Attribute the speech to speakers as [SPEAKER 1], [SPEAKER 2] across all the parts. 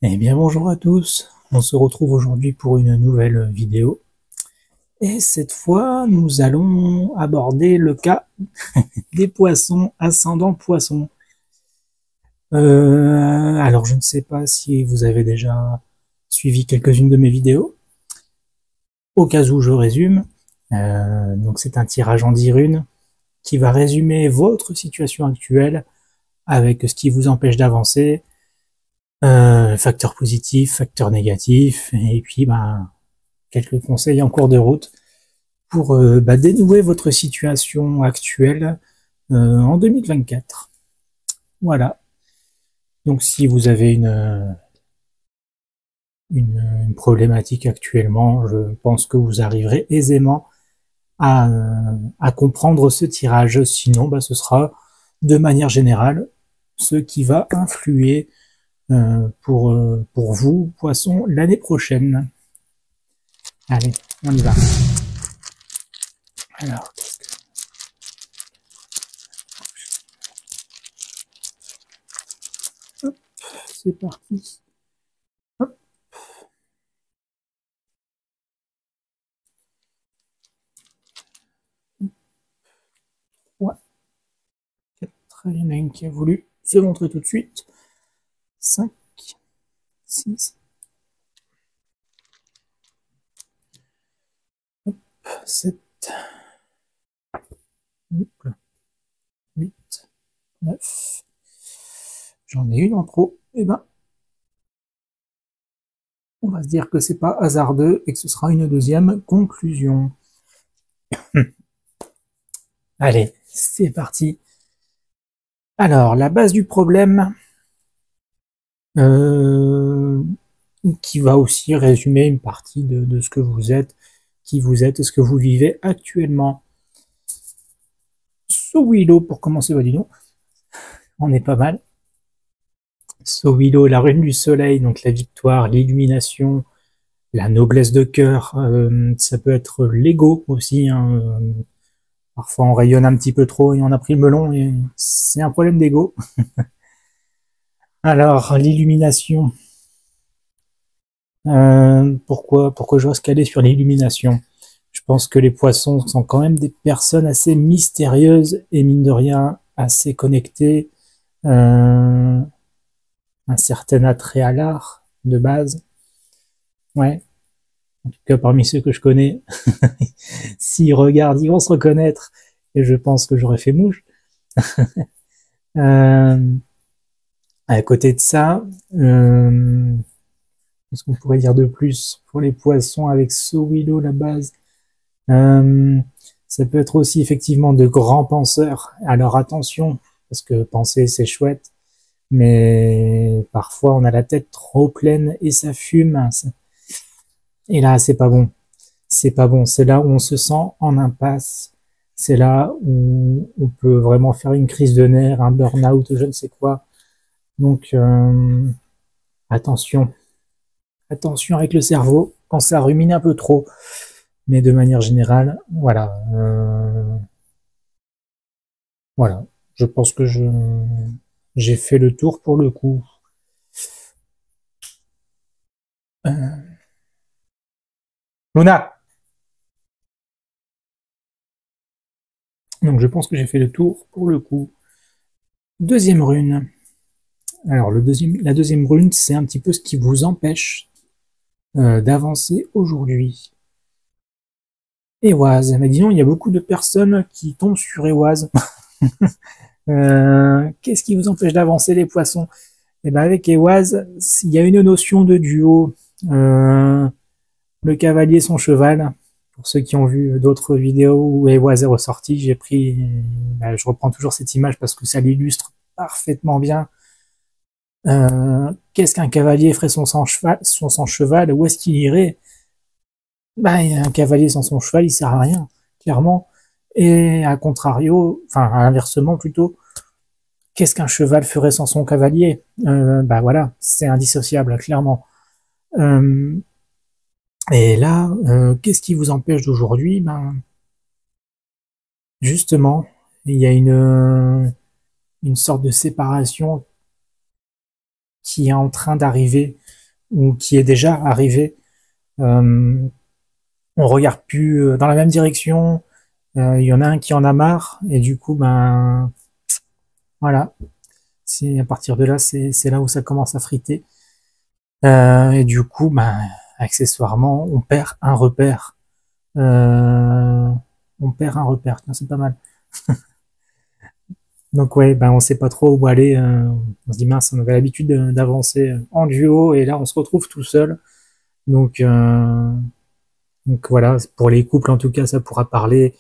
[SPEAKER 1] Eh bien bonjour à tous, on se retrouve aujourd'hui pour une nouvelle vidéo. Et cette fois, nous allons aborder le cas des poissons ascendant poissons. Alors je ne sais pas si vous avez déjà suivi quelques-unes de mes vidéos. Au cas où je résume, donc c'est un tirage en 10 runes qui va résumer votre situation actuelle avec ce qui vous empêche d'avancer, facteurs positifs, facteurs négatifs, et puis quelques conseils en cours de route pour dénouer votre situation actuelle en 2024. Voilà. Donc si vous avez une problématique actuellement, je pense que vous arriverez aisément à comprendre ce tirage. Sinon, ce sera de manière générale ce qui va influer pour vous, poissons, l'année prochaine. Allez, on y va. Alors, hop, c'est parti. Hop. Ouais. 4, il y en a une qui a voulu se montrer tout de suite. 5, 6, 7, 8, 9. J'en ai une en trop. Eh ben, on va se dire que c'est pas hasardeux et que ce sera une deuxième conclusion. Allez, c'est parti. Alors, la base du problème, qui va aussi résumer une partie de ce que vous êtes, qui vous êtes, ce que vous vivez actuellement. Sowilo, pour commencer, dis donc, on est pas mal. Sowilo, la rune du soleil, donc la victoire, l'illumination, la noblesse de cœur, ça peut être l'ego aussi. Hein. Parfois on rayonne un petit peu trop et on a pris le melon et c'est un problème d'ego. Alors l'illumination. Pourquoi je reste calé sur l'illumination? Je pense que les poissons sont quand même des personnes assez mystérieuses et mine de rien assez connectées. Un certain attrait à l'art de base. Ouais. En tout cas parmi ceux que je connais. S'ils regardent, ils vont se reconnaître. Et je pense que j'aurais fait mouche. À côté de ça, qu'est-ce qu'on pourrait dire de plus pour les poissons avec Sowilo, la base? Ça peut être aussi effectivement de grands penseurs. Alors attention, parce que penser c'est chouette, mais parfois on a la tête trop pleine et ça fume. Et là, c'est pas bon. C'est pas bon. C'est là où on se sent en impasse. C'est là où on peut vraiment faire une crise de nerfs, un burn-out, je ne sais quoi. Donc, attention. Attention avec le cerveau quand ça rumine un peu trop. Mais de manière générale, voilà. Voilà. Je pense que j'ai fait le tour pour le coup. Euh, Luna! Donc je pense que j'ai fait le tour pour le coup. Deuxième rune. Alors la deuxième rune, c'est un petit peu ce qui vous empêche d'avancer aujourd'hui. Éoise. Mais disons, il y a beaucoup de personnes qui tombent sur Éoise. Qu'est-ce qui vous empêche d'avancer les poissons? Et ben avec Éoise, il y a une notion de duo. Le cavalier, son cheval. Pour ceux qui ont vu d'autres vidéos où Éoise est ressorti, je reprends toujours cette image parce que ça l'illustre parfaitement bien. Qu'est-ce qu'un cavalier ferait sans son cheval? Où est-ce qu'il irait? Un cavalier sans son cheval, il sert à rien, clairement. Et à contrario, enfin, à l'inversement plutôt, qu'est-ce qu'un cheval ferait sans son cavalier? Voilà, c'est indissociable, clairement. Et là, qu'est-ce qui vous empêche d'aujourd'hui? Justement, il y a une sorte de séparation qui est en train d'arriver. ou qui est déjà arrivé. On regarde plus dans la même direction. Il y en a un qui en a marre et du coup, ben voilà. À partir de là, c'est là où ça commence à friter. Et du coup, ben accessoirement, on perd un repère. On perd un repère. C'est pas mal. Donc ouais, ben on sait pas trop où aller. On se dit mince, on avait l'habitude d'avancer en duo et là on se retrouve tout seul. Donc, donc voilà, pour les couples en tout cas, ça pourra parler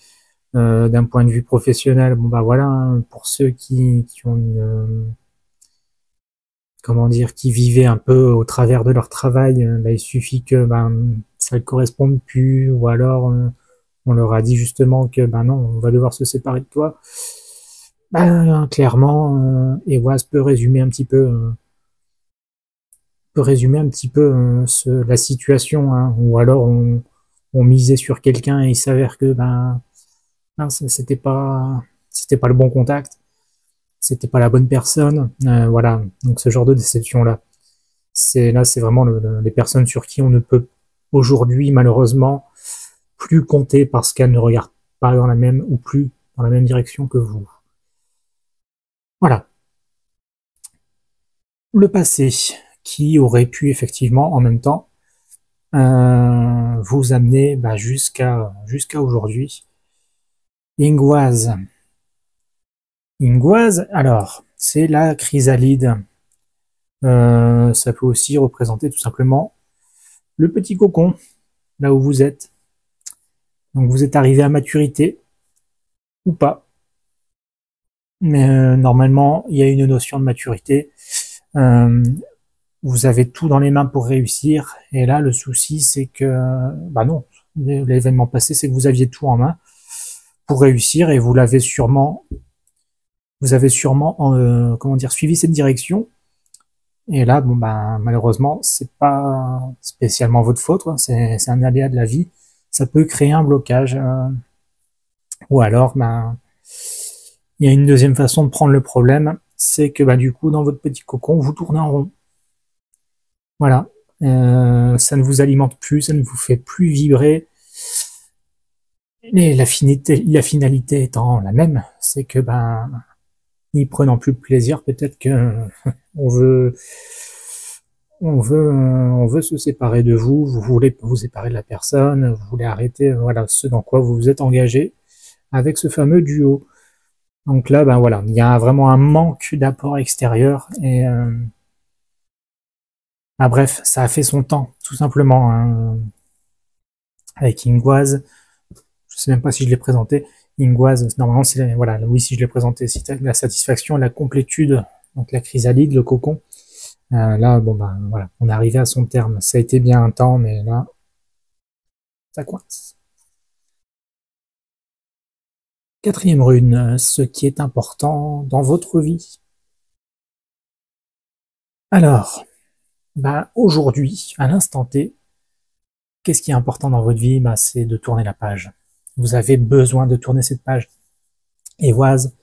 [SPEAKER 1] d'un point de vue professionnel. Bon bah voilà, hein, pour ceux qui ont une, comment dire, qui vivaient un peu au travers de leur travail, bah, il suffit que ben ça ne corresponde plus, ou alors on leur a dit justement que ben non, on va devoir se séparer de toi. Ben, clairement, Ewas peut résumer un petit peu la situation, hein, ou alors on misait sur quelqu'un et il s'avère que ben c'était pas le bon contact, c'était pas la bonne personne, voilà. Donc ce genre de déception là, c'est vraiment les personnes sur qui on ne peut aujourd'hui malheureusement plus compter parce qu'elles ne regardent pas dans la même ou plus dans la même direction que vous. Voilà. Le passé qui aurait pu effectivement en même temps vous amener bah, jusqu'à aujourd'hui. Ingoise. Ingoise, alors, c'est la chrysalide. Ça peut aussi représenter tout simplement le petit cocon, là où vous êtes. Donc vous êtes arrivé à maturité, ou pas. Mais normalement, il y a une notion de maturité. Euh, vous avez tout dans les mains pour réussir. Et là, le souci, c'est que, bah non, l'événement passé, c'est que vous aviez tout en main pour réussir et vous avez sûrement, comment dire, suivi cette direction. Et là, bon, ben, malheureusement, c'est pas spécialement votre faute, hein, c'est un aléa de la vie. Ça peut créer un blocage, ou alors, ben, il y a une deuxième façon de prendre le problème, c'est que, bah, du coup, dans votre petit cocon, vous tournez en rond. Voilà. Ça ne vous alimente plus, ça ne vous fait plus vibrer. Et la finalité étant la même, c'est que, ben, n'y prenant plus de plaisir, peut-être que on veut, on veut se séparer de vous, vous voulez vous séparer de la personne, vous voulez arrêter, voilà, ce dans quoi vous vous êtes engagé avec ce fameux duo. Donc là, ben voilà, il y a vraiment un manque d'apport extérieur et ah, bref, ça a fait son temps, tout simplement, hein. Avec Ingoise, je sais même pas si je l'ai présenté. Ingoise, normalement, c'est voilà, oui, si je l'ai présenté, c'est la satisfaction, la complétude, donc la chrysalide, le cocon. Là, bon ben voilà, on est arrivé à son terme. Ça a été bien un temps, mais là, ça coince. Quatrième rune, ce qui est important dans votre vie. Alors, bah aujourd'hui, à l'instant T, qu'est-ce qui est important dans votre vie? Bah, c'est de tourner la page. Vous avez besoin de tourner cette page. Évoise,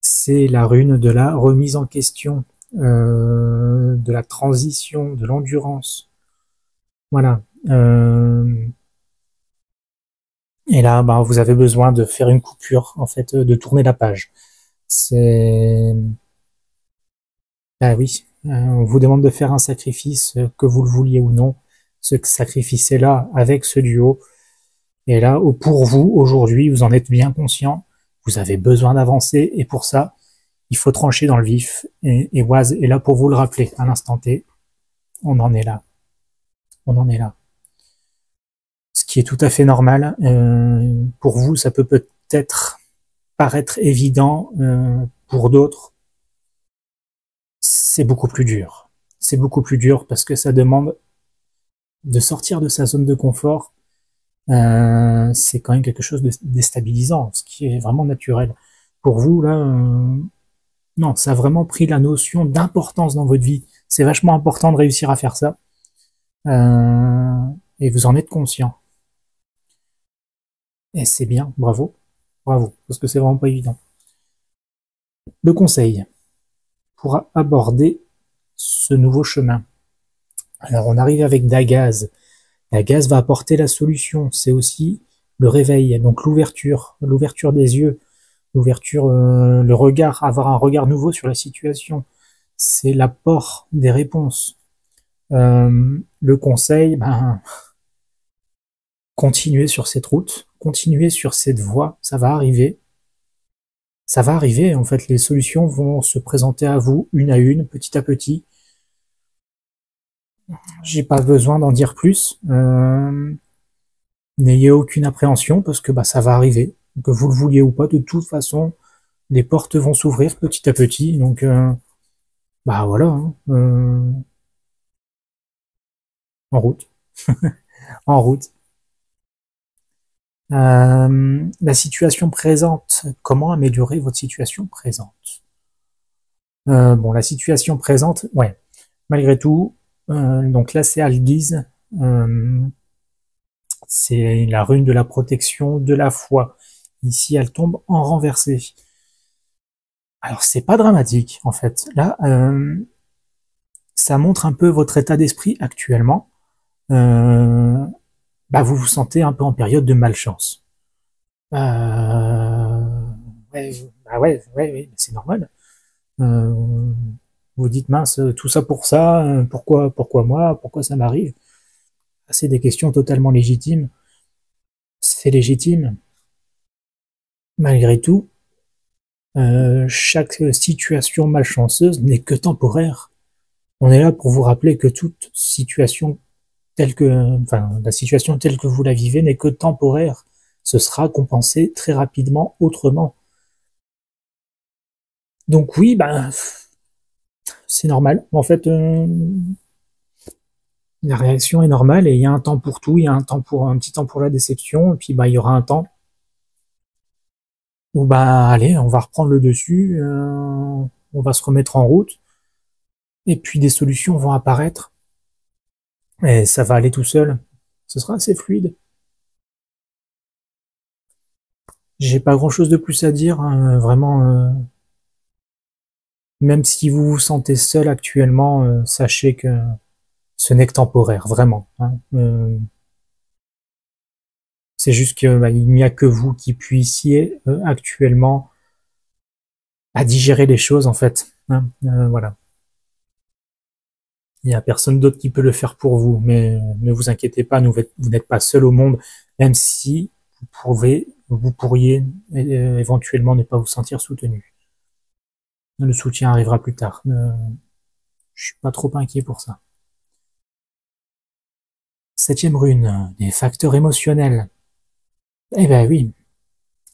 [SPEAKER 1] c'est la rune de la remise en question, de la transition, de l'endurance. Voilà. Et là, bah, vous avez besoin de faire une coupure, en fait, de tourner la page. C'est, ah oui, on vous demande de faire un sacrifice, que vous le vouliez ou non. Ce sacrifice est là avec ce duo. Et là, pour vous, aujourd'hui, vous en êtes bien conscient. Vous avez besoin d'avancer et pour ça, il faut trancher dans le vif. Et Waz est là pour vous le rappeler à l'instant T. On en est là. On en est là. Ce qui est tout à fait normal. Pour vous, ça peut peut-être paraître évident. Pour d'autres, c'est beaucoup plus dur. C'est beaucoup plus dur parce que ça demande de sortir de sa zone de confort. C'est quand même quelque chose de déstabilisant, ce qui est vraiment naturel. Pour vous, là, non, ça a vraiment pris la notion d'importance dans votre vie. C'est vachement important de réussir à faire ça. Et vous en êtes conscient. Et c'est bien, bravo. Bravo, parce que c'est vraiment pas évident. Le conseil pour aborder ce nouveau chemin. Alors on arrive avec Dagaz. Dagaz va apporter la solution. C'est aussi le réveil, donc l'ouverture des yeux, l'ouverture, le regard, avoir un regard nouveau sur la situation. C'est l'apport des réponses. Le conseil, ben, continuez sur cette route, continuez sur cette voie, ça va arriver. Ça va arriver, en fait, les solutions vont se présenter à vous, une à une, petit à petit. J'ai pas besoin d'en dire plus. N'ayez aucune appréhension, parce que bah, ça va arriver. Que vous le vouliez ou pas, de toute façon, les portes vont s'ouvrir petit à petit. Donc, bah voilà, hein, en route, en route. La situation présente, comment améliorer votre situation présente? Bon, la situation présente, ouais, malgré tout, donc là c'est Algiz, c'est la rune de la protection de la foi. Ici, elle tombe en renversé. Alors c'est pas dramatique en fait. Là, ça montre un peu votre état d'esprit actuellement. Bah, vous vous sentez un peu en période de malchance. Ouais, bah ouais, c'est normal. Vous dites mince, tout ça pour ça, pourquoi moi, pourquoi ça m'arrive? C'est des questions totalement légitimes. C'est légitime. Malgré tout, chaque situation malchanceuse n'est que temporaire. On est là pour vous rappeler que toute situation enfin, la situation telle que vous la vivez n'est que temporaire. Ce sera compensé très rapidement autrement. Donc oui, ben, c'est normal. En fait, la réaction est normale et il y a un temps pour tout. Il y a un petit temps pour la déception, et puis bah il y aura un temps où bah allez, on va reprendre le dessus, on va se remettre en route, et puis des solutions vont apparaître et ça va aller tout seul. Ce sera assez fluide. J'ai pas grand chose de plus à dire, hein, vraiment. Même si vous vous sentez seul actuellement, sachez que ce n'est que temporaire, vraiment, hein. C'est juste que bah, il n'y a que vous qui puissiez actuellement à digérer les choses en fait, hein. Voilà. Il n'y a personne d'autre qui peut le faire pour vous, mais ne vous inquiétez pas, vous n'êtes pas seul au monde, même si vous pourriez éventuellement ne pas vous sentir soutenu. Le soutien arrivera plus tard. Je suis pas trop inquiet pour ça. Septième rune, des facteurs émotionnels. Eh ben oui,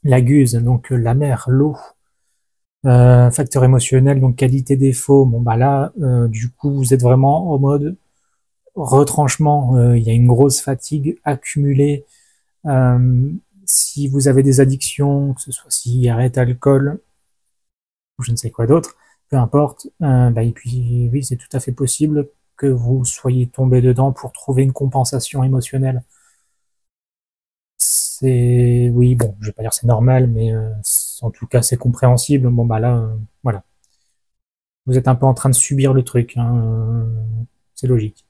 [SPEAKER 1] la guse, donc la mer, l'eau. Facteur émotionnel, donc qualité défaut. Bon bah là, du coup, vous êtes vraiment en mode retranchement. Il y a une grosse fatigue accumulée. Si vous avez des addictions, que ce soit cigarette, alcool, ou je ne sais quoi d'autre, peu importe. Bah, et puis oui, c'est tout à fait possible que vous soyez tombé dedans pour trouver une compensation émotionnelle. C'est oui, bon, je vais pas dire c'est normal, mais en tout cas c'est compréhensible. Bon bah là, voilà, vous êtes un peu en train de subir le truc, hein, c'est logique.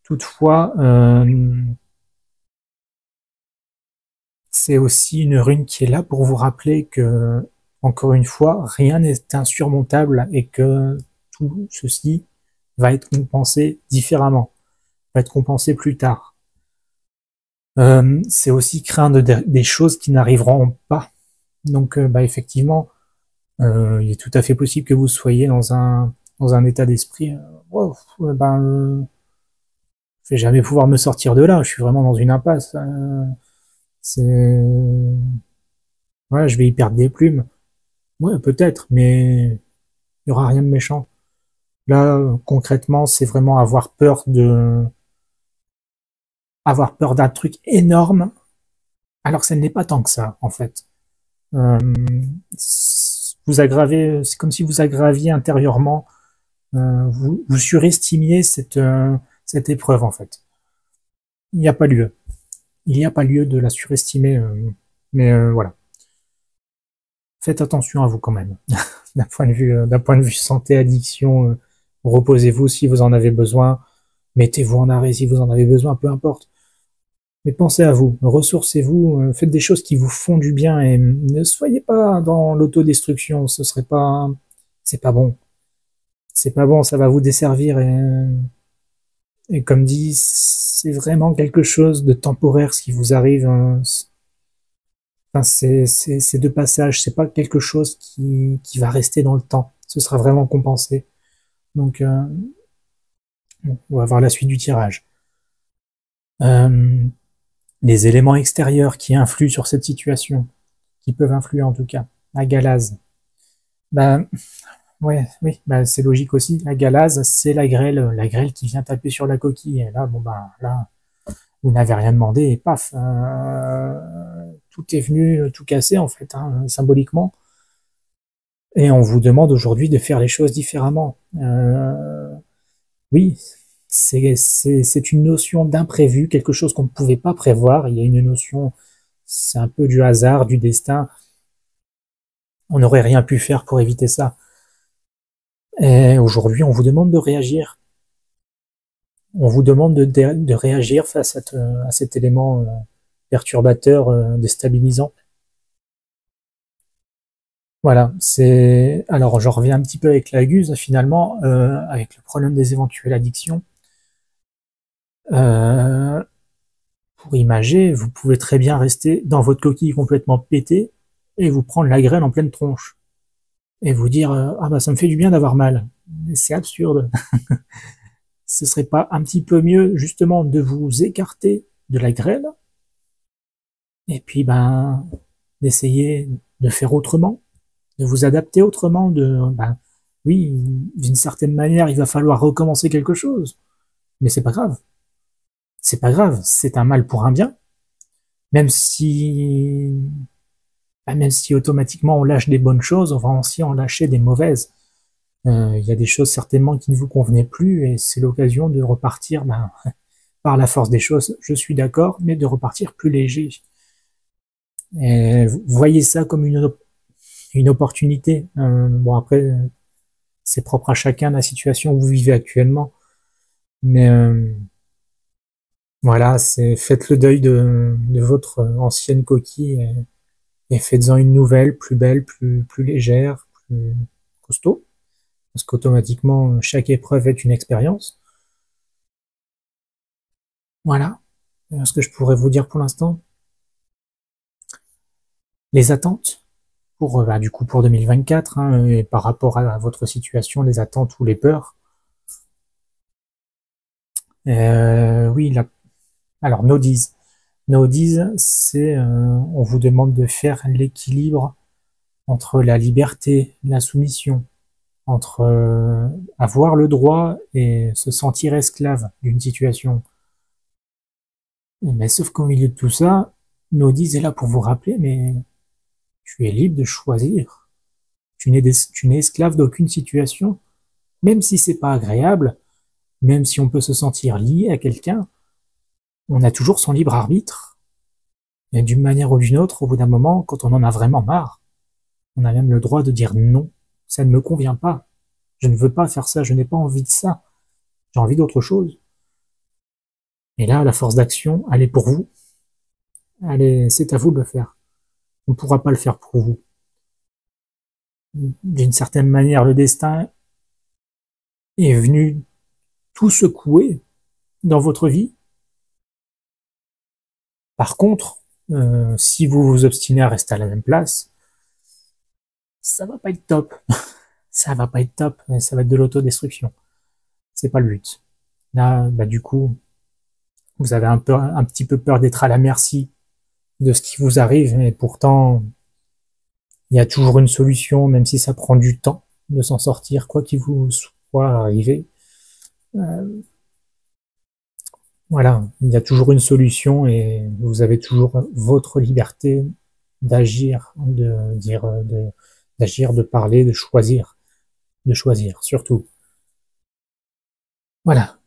[SPEAKER 1] Toutefois, c'est aussi une rune qui est là pour vous rappeler que, encore une fois, rien n'est insurmontable et que tout ceci va être compensé différemment, va être compensé plus tard. C'est aussi craindre des choses qui n'arriveront pas. Donc, bah, effectivement, il est tout à fait possible que vous soyez dans un état d'esprit, wow, ben, je vais jamais pouvoir me sortir de là, je suis vraiment dans une impasse. C'est, ouais, je vais y perdre des plumes. Ouais, peut-être, mais il y aura rien de méchant. Là, concrètement, c'est vraiment avoir peur d'un truc énorme, alors que ça n'est pas tant que ça, en fait. Euh, vous aggravez, c'est comme si vous aggraviez intérieurement, vous surestimiez cette épreuve, en fait. Il n'y a pas lieu. Il n'y a pas lieu de la surestimer, mais voilà. Faites attention à vous quand même. D'un point de vue santé, addiction, reposez-vous si vous en avez besoin, mettez-vous en arrêt si vous en avez besoin, peu importe. Mais pensez à vous, ressourcez-vous, faites des choses qui vous font du bien et ne soyez pas dans l'autodestruction, c'est pas bon. C'est pas bon, ça va vous desservir et comme dit, c'est vraiment quelque chose de temporaire ce qui vous arrive. Enfin, c'est de passage, c'est pas quelque chose qui va rester dans le temps. Ce sera vraiment compensé. Donc, on va voir la suite du tirage. Les éléments extérieurs qui influent sur cette situation, qui peuvent influer en tout cas. La galase. Ben, ouais, oui, ben, c'est logique aussi. La galase, c'est la grêle qui vient taper sur la coquille. Et là, bon ben, là, vous n'avez rien demandé et paf, tout est venu tout casser en fait, hein, symboliquement. Et on vous demande aujourd'hui de faire les choses différemment. Oui, c'est une notion d'imprévu, quelque chose qu'on ne pouvait pas prévoir. Il y a une notion, c'est un peu du hasard, du destin. On n'aurait rien pu faire pour éviter ça. Et aujourd'hui, on vous demande de réagir. On vous demande de réagir face à cet élément perturbateur, déstabilisant. Voilà, c'est. Alors, j'en reviens un petit peu avec la Guse, finalement, avec le problème des éventuelles addictions. Pour imager, vous pouvez très bien rester dans votre coquille complètement pétée et vous prendre la graine en pleine tronche et vous dire ah bah ça me fait du bien d'avoir mal. C'est absurde. Ce serait pas un petit peu mieux justement de vous écarter de la graine et puis ben d'essayer de faire autrement, de vous adapter autrement, ben oui, d'une certaine manière, il va falloir recommencer quelque chose, mais c'est pas grave. C'est pas grave, c'est un mal pour un bien, même si même si automatiquement on lâche des bonnes choses, on va aussi en lâcher des mauvaises. Il y a des choses certainement qui ne vous convenaient plus et c'est l'occasion de repartir ben, par la force des choses, je suis d'accord, mais de repartir plus léger. Et vous voyez ça comme une opportunité. Bon après, c'est propre à chacun la situation où vous vivez actuellement, mais voilà, c'est faites le deuil de votre ancienne coquille et faites-en une nouvelle, plus belle, plus légère, plus costaud. Parce qu'automatiquement, chaque épreuve est une expérience. Voilà ce que je pourrais vous dire pour l'instant. Les attentes pour bah, du coup pour 2024 hein, et par rapport à votre situation, les attentes ou les peurs. Oui, alors Nodies. Nodies, c'est on vous demande de faire l'équilibre entre la liberté, la soumission, entre avoir le droit et se sentir esclave d'une situation. Mais sauf qu'au milieu de tout ça, Nodies est là pour vous rappeler, mais tu es libre de choisir. Tu n'es esclave d'aucune situation, même si c'est pas agréable, même si on peut se sentir lié à quelqu'un, on a toujours son libre arbitre. Et d'une manière ou d'une autre, au bout d'un moment, quand on en a vraiment marre, on a même le droit de dire non, ça ne me convient pas. Je ne veux pas faire ça, je n'ai pas envie de ça. J'ai envie d'autre chose. Et là, la force d'action, elle est pour vous. Allez, c'est à vous de le faire. On ne pourra pas le faire pour vous. D'une certaine manière, le destin est venu tout secouer dans votre vie. Par contre, si vous vous obstinez à rester à la même place, ça va pas être top. Ça va pas être top, ça va être de l'autodestruction. C'est pas le but. Là, bah, du coup, vous avez un petit peu peur d'être à la merci de ce qui vous arrive, mais pourtant, il y a toujours une solution, même si ça prend du temps de s'en sortir, quoi qu'il vous soit arrivé. Euh, voilà, il y a toujours une solution et vous avez toujours votre liberté d'agir, de dire, d'agir, de parler, de choisir, surtout. Voilà,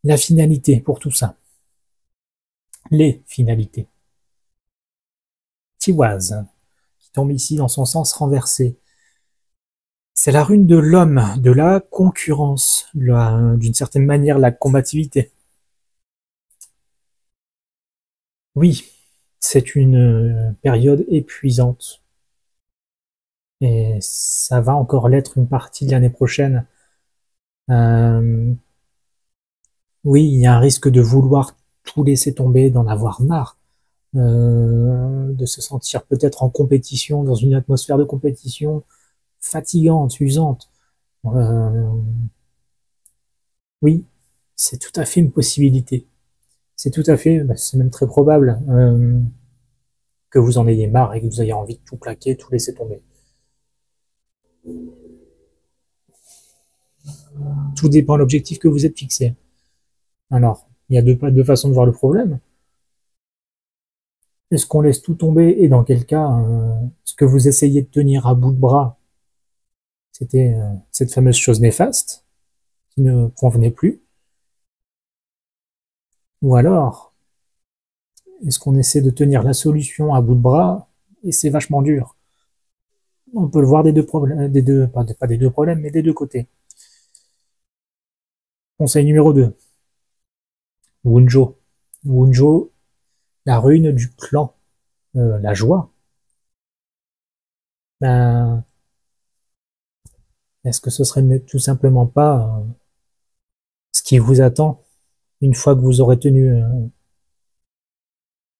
[SPEAKER 1] la finalité pour tout ça. Les finalités. Tiwaz, qui tombe ici dans son sens renversé. C'est la rune de l'homme, de la concurrence, d'une certaine manière la combativité. Oui, c'est une période épuisante. Et ça va encore l'être une partie de l'année prochaine. Euh, oui, il y a un risque de vouloir tout laisser tomber, d'en avoir marre, de se sentir peut-être en compétition, dans une atmosphère de compétition fatigante, usante. Euh, oui, c'est tout à fait une possibilité. C'est tout à fait, bah, c'est même très probable que vous en ayez marre et que vous ayez envie de tout plaquer, tout laisser tomber. Tout dépend de l'objectif que vous êtes fixé. Alors, il y a deux façons de voir le problème. Est-ce qu'on laisse tout tomber et dans quel cas, ce que vous essayez de tenir à bout de bras, c'était cette fameuse chose néfaste qui ne convenait plus? Ou alors, est-ce qu'on essaie de tenir la solution à bout de bras et c'est vachement dur? On peut le voir des deux problèmes, pas des deux problèmes, mais des deux côtés. Conseil numéro 2. Wunjo. Wunjo, la rune du clan, la joie. Ben, est-ce que ce serait tout simplement pas ce qui vous attend une fois que vous aurez tenu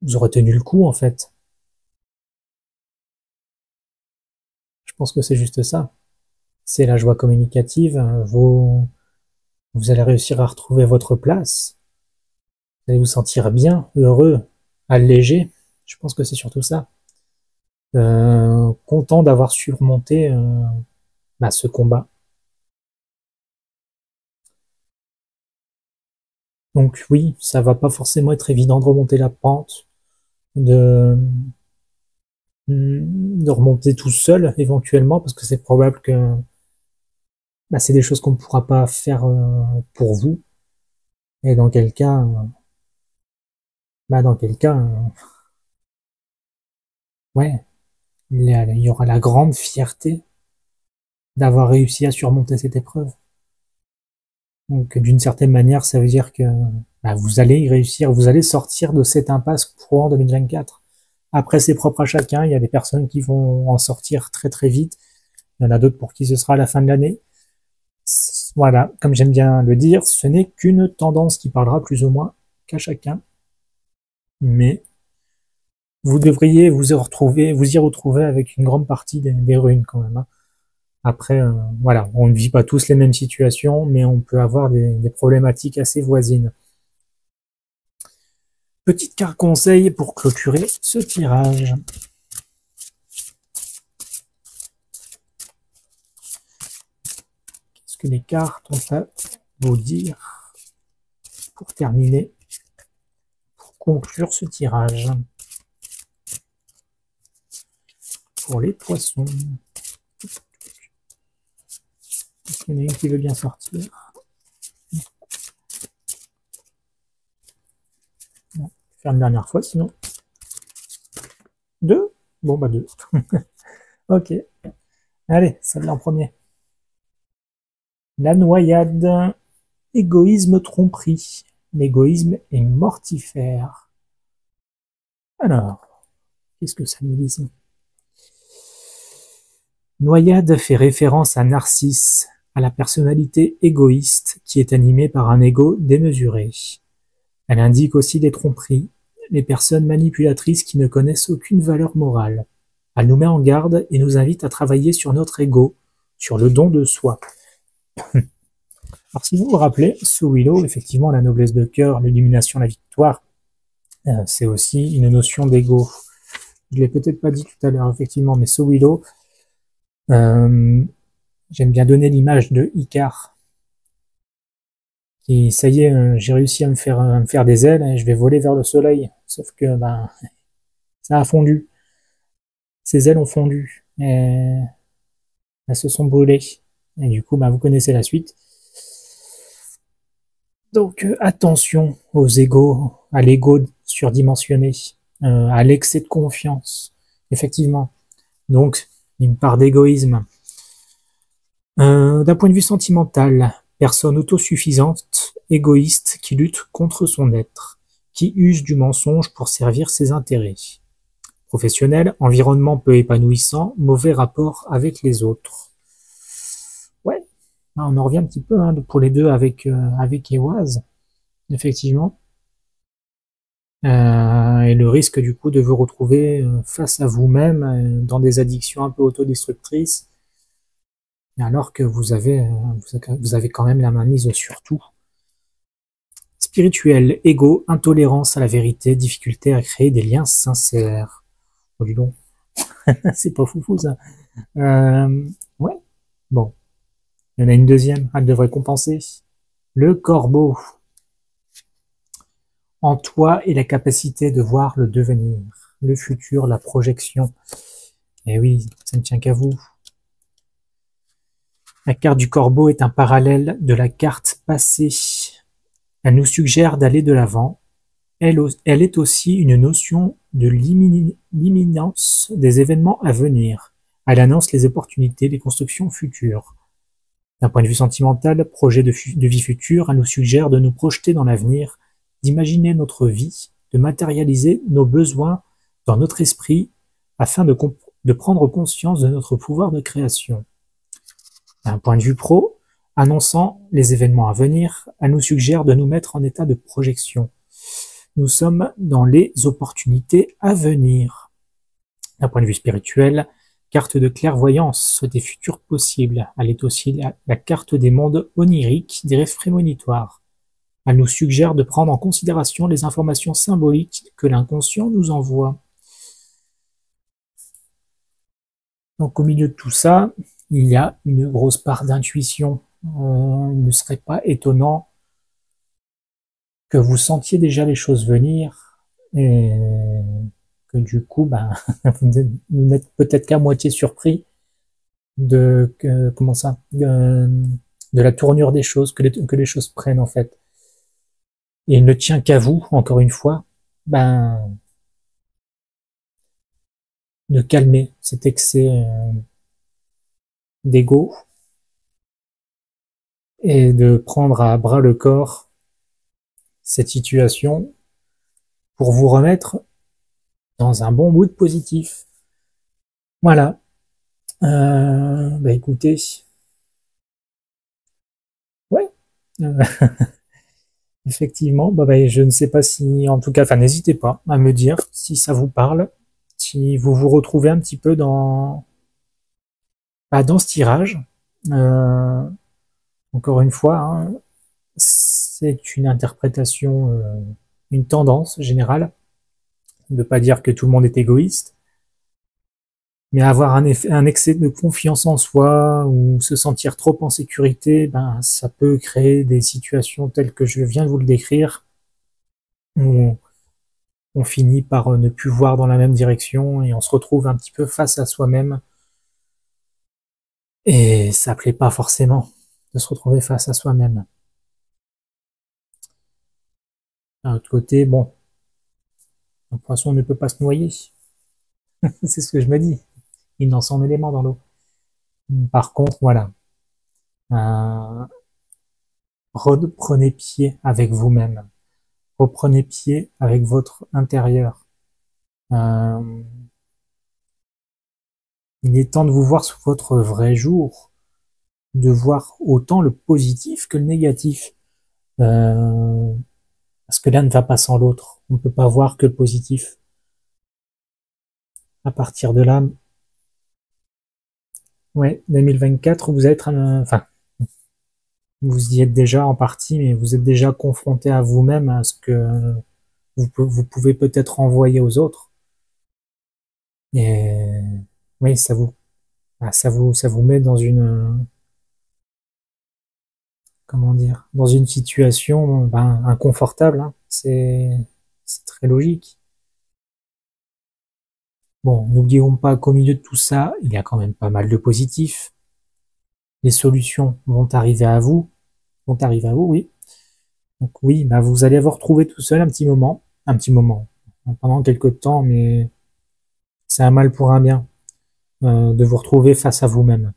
[SPEAKER 1] le coup en fait? Je pense que c'est juste ça. C'est la joie communicative. Vous allez réussir à retrouver votre place. Vous allez vous sentir bien, heureux, allégé. Je pense que c'est surtout ça. Content d'avoir surmonté ce combat. Donc oui, ça va pas forcément être évident de remonter la pente, de, de remonter tout seul éventuellement, parce que c'est probable que c'est des choses qu'on ne pourra pas faire pour vous. Et dans quel cas, ouais, il y aura la grande fierté d'avoir réussi à surmonter cette épreuve. Donc d'une certaine manière, ça veut dire que vous allez y réussir, vous allez sortir de cette impasse courant 2024. Après, c'est propre à chacun. Il y a des personnes qui vont en sortir très très vite. Il y en a d'autres pour qui ce sera à la fin de l'année. Voilà, comme j'aime bien le dire, ce n'est qu'une tendance qui parlera plus ou moins qu'à chacun. Mais vous devriez vous y retrouver avec une grande partie des runes quand même. Hein. Après, voilà, on ne vit pas tous les mêmes situations, mais on peut avoir des problématiques assez voisines. Petite carte conseil pour clôturer ce tirage. Qu'est-ce que les cartes ont à vous dire pour terminer, pour conclure ce tirage? Pour les poissons. Il y en a une qui veut bien sortir. Bon, faire une dernière fois sinon. 2 ? Bon bah 2. Ok. Allez, celle-là en premier. La noyade. Égoïsme tromperie. L'égoïsme est mortifère. Alors, qu'est-ce que ça nous dit? Noyade fait référence à Narcisse, à la personnalité égoïste qui est animée par un ego démesuré. Elle indique aussi les tromperies, les personnes manipulatrices qui ne connaissent aucune valeur morale. Elle nous met en garde et nous invite à travailler sur notre ego, sur le don de soi. Alors si vous vous rappelez, sous Willow, effectivement, la noblesse de cœur, l'illumination, la victoire, c'est aussi une notion d'ego. Je l'ai peut-être pas dit tout à l'heure, effectivement, mais sous Willow, j'aime bien donner l'image de Icare. Qui, ça y est, j'ai réussi à me faire des ailes et je vais voler vers le soleil. Sauf que ça a fondu. Ses ailes ont fondu. Et elles se sont brûlées. Et du coup, vous connaissez la suite. Donc attention aux égos, à l'ego surdimensionné, à l'excès de confiance. Effectivement. Donc, une part d'égoïsme. D'un point de vue sentimental, personne autosuffisante, égoïste, qui lutte contre son être, qui use du mensonge pour servir ses intérêts. Professionnel, environnement peu épanouissant, mauvais rapport avec les autres. Ouais, on en revient un petit peu pour les deux avec Ewaz, effectivement. Et le risque du coup de vous retrouver face à vous-même dans des addictions un peu autodestructrices, alors que vous avez quand même la main mise sur tout. Spirituel, égo, intolérance à la vérité, difficulté à créer des liens sincères. Oh, dis donc, c'est pas foufou ça. Ouais, bon, il y en a une deuxième, elle devrait compenser. Le corbeau. En toi est la capacité de voir le devenir, le futur, la projection. Eh oui, ça ne tient qu'à vous. La carte du corbeau est un parallèle de la carte passée. Elle nous suggère d'aller de l'avant. Elle est aussi une notion de l'imminence des événements à venir. Elle annonce les opportunités des constructions futures. D'un point de vue sentimental, projet de vie future, elle nous suggère de nous projeter dans l'avenir, d'imaginer notre vie, de matérialiser nos besoins dans notre esprit afin de prendre conscience de notre pouvoir de création. D'un point de vue pro, annonçant les événements à venir, elle nous suggère de nous mettre en état de projection. Nous sommes dans les opportunités à venir. D'un point de vue spirituel, carte de clairvoyance des futurs possibles. Elle est aussi la carte des mondes oniriques, des rêves prémonitoires. Elle nous suggère de prendre en considération les informations symboliques que l'inconscient nous envoie. Donc au milieu de tout ça, il y a une grosse part d'intuition. Il ne serait pas étonnant que vous sentiez déjà les choses venir et que du coup, vous n'êtes peut-être qu'à moitié surpris comment ça, de la tournure des choses, que les choses prennent en fait. Et il ne tient qu'à vous, encore une fois, de calmer cet excès d'ego et de prendre à bras le corps cette situation pour vous remettre dans un bon mood positif. Voilà. Écoutez, ouais, effectivement, je ne sais pas si, en tout cas, enfin, n'hésitez pas à me dire si ça vous parle, si vous vous retrouvez un petit peu dans ce tirage. Encore une fois, c'est une interprétation, une tendance générale, de pas dire que tout le monde est égoïste, mais avoir un excès de confiance en soi ou se sentir trop en sécurité, ça peut créer des situations telles que je viens de vous le décrire, où on finit par ne plus voir dans la même direction et on se retrouve un petit peu face à soi-même. Et ça plaît pas forcément de se retrouver face à soi-même. D'un autre côté, bon, un poisson ne peut pas se noyer. C'est ce que je me dis. Il n'en son élément dans l'eau. Par contre, voilà. Reprenez pied avec vous-même. Reprenez pied avec votre intérieur. Il est temps de vous voir sous votre vrai jour, de voir autant le positif que le négatif. Parce que l'un ne va pas sans l'autre. On ne peut pas voir que le positif. À partir de là, ouais, 2024, vous êtes, enfin, vous y êtes déjà en partie, mais vous êtes déjà confronté à vous-même, à ce que vous pouvez peut-être envoyer aux autres. Et oui, ça vous met dans une, comment dire, dans une situation, inconfortable, hein. C'est très logique. Bon, n'oublions pas qu'au milieu de tout ça, il y a quand même pas mal de positifs. Les solutions vont arriver à vous, oui. Donc oui, vous allez avoir trouvé tout seul un petit moment, pendant quelques temps, mais c'est un mal pour un bien, de vous retrouver face à vous-même.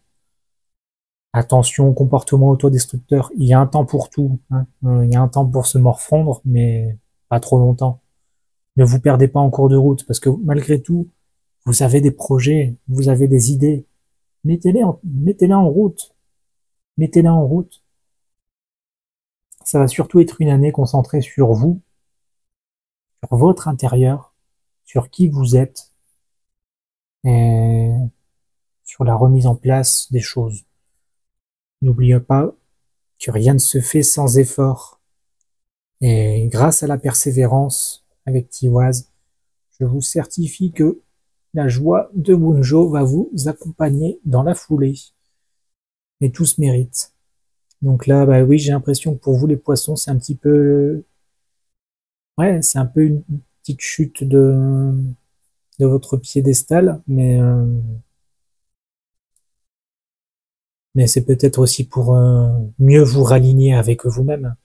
[SPEAKER 1] Attention au comportement autodestructeur. Il y a un temps pour tout, hein. Il y a un temps pour se morfondre, mais pas trop longtemps. Ne vous perdez pas en cours de route, parce que malgré tout, vous avez des projets, vous avez des idées. Mettez-les en route. Mettez-les en route. Ça va surtout être une année concentrée sur vous, sur votre intérieur, sur qui vous êtes, et sur la remise en place des choses. N'oubliez pas que rien ne se fait sans effort. Et grâce à la persévérance avec Tiwaz, je vous certifie que la joie de Wunjo va vous accompagner dans la foulée. Mais tout se mérite. Donc là, bah oui, j'ai l'impression que pour vous, les poissons, c'est un petit peu... Ouais, c'est un peu une petite chute de votre piédestal, mais c'est peut-être aussi pour mieux vous raligner avec vous-même.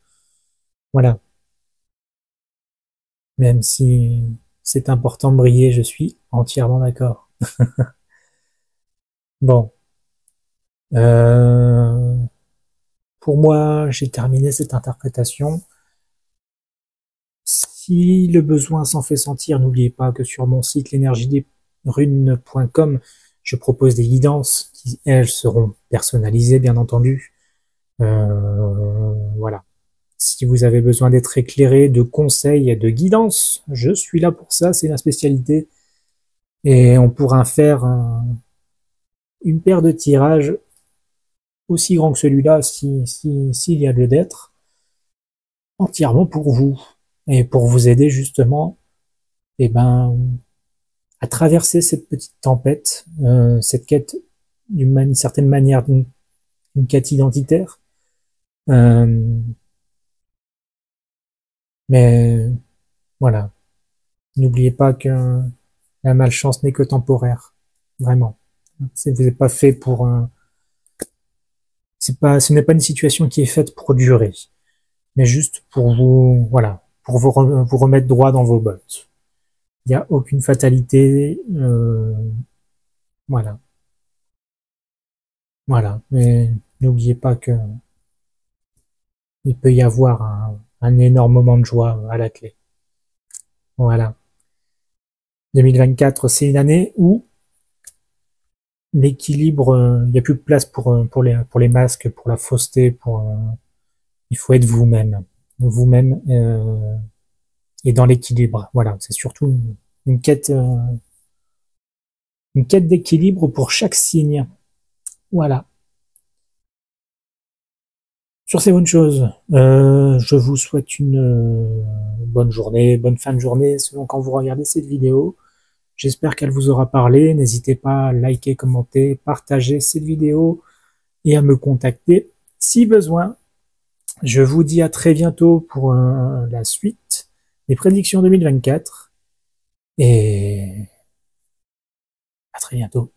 [SPEAKER 1] Voilà. Même si c'est important de briller, je suis entièrement d'accord. Bon. Euh, pour moi, j'ai terminé cette interprétation. Si le besoin s'en fait sentir, n'oubliez pas que sur mon site l'énergiedesrunes.com, je propose des guidances qui, elles, seront personnalisées, bien entendu. Voilà. Si vous avez besoin d'être éclairé, de conseils et de guidance, je suis là pour ça, c'est la spécialité. Et on pourra faire une paire de tirages aussi grand que celui-là, s'il y a lieu d'être, entièrement pour vous. Et pour vous aider justement, eh ben, à traverser cette petite tempête, cette quête d'une certaine manière, d'une quête identitaire. Euh, mais voilà, n'oubliez pas que la malchance n'est que temporaire, vraiment. Vous n'êtes pas fait pour ce n'est pas une situation qui est faite pour durer, mais juste pour vous, voilà, pour vous remettre droit dans vos bottes. Il n'y a aucune fatalité, voilà, voilà. Mais n'oubliez pas que il peut y avoir un énorme moment de joie à la clé. Voilà. 2024, c'est une année où l'équilibre, il n'y a plus de place pour les masques, pour la fausseté, il faut être vous-même et dans l'équilibre. Voilà, c'est surtout une quête d'équilibre pour chaque signe. Voilà. Sur ces bonnes choses, je vous souhaite une bonne journée, bonne fin de journée selon quand vous regardez cette vidéo. J'espère qu'elle vous aura parlé. N'hésitez pas à liker, commenter, partager cette vidéo et à me contacter si besoin. Je vous dis à très bientôt pour la suite des prédictions 2024 et à très bientôt.